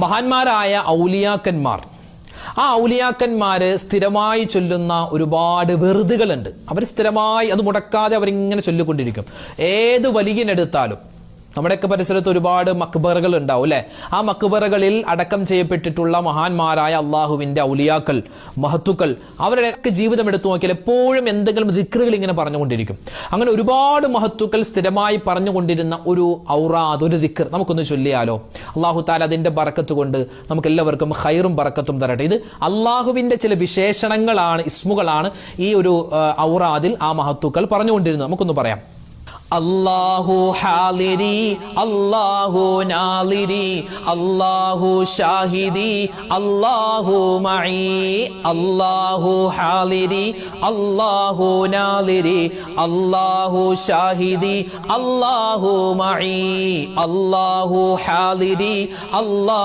മഹാന്മാരായ ഔലിയാക്കന്മാർ, ആ ഔലിയാക്കന്മാര് സ്ഥിരമായി ചൊല്ലുന്ന ഒരുപാട് വെറുതുകളുണ്ട്. അവർ സ്ഥിരമായി അത് മുടക്കാതെ അവരിങ്ങനെ ചൊല്ലിക്കൊണ്ടിരിക്കും. ഏത് വലിയനെടുത്താലും നമ്മുടെയൊക്കെ പരിസരത്ത് ഒരുപാട് മക്ബറകൾ ഉണ്ടാവും അല്ലെ? ആ മക്ബറകളിൽ അടക്കം ചെയ്യപ്പെട്ടിട്ടുള്ള മഹാന്മാരായ അള്ളാഹുവിന്റെ ഔലിയാക്കൾ, മഹത്തുക്കൾ, അവരുടെയൊക്കെ ജീവിതം എടുത്തു നോക്കിയാൽ എപ്പോഴും എന്തെങ്കിലും ദിക്റുകൾ ഇങ്ങനെ പറഞ്ഞുകൊണ്ടിരിക്കും. അങ്ങനെ ഒരുപാട് മഹത്തുക്കൾ സ്ഥിരമായി പറഞ്ഞുകൊണ്ടിരുന്ന ഒരു ഔറാദ്, ഒരു ദിക്ർ നമുക്കൊന്ന് ചൊല്ലിയാലോ? അള്ളാഹു താല അതിന്റെ ബറക്കത്ത് കൊണ്ട് നമുക്ക് എല്ലാവർക്കും ഖൈറും ബറക്കത്തും തരട്ടെ. ഇത് അള്ളാഹുവിന്റെ ചില വിശേഷണങ്ങളാണ്, ഇസ്മുകളാണ് ഈ ഒരു ഔറാദിൽ ആ മഹത്തുക്കൾ പറഞ്ഞുകൊണ്ടിരുന്നത്. നമുക്കൊന്ന് പറയാം. അല്ലാഹു ഹാലിരി, അല്ലാഹു നാലിരി, അല്ലാഹു ഷാഹിദി, അല്ലാഹു മഈ. അല്ലാഹു ഹാലിരി, അല്ലാഹു നാലിരി, അല്ലാഹു ഷാഹിദി, അല്ലാഹു മഈ. അല്ലാഹു ഹാലിരി, അല്ലാഹു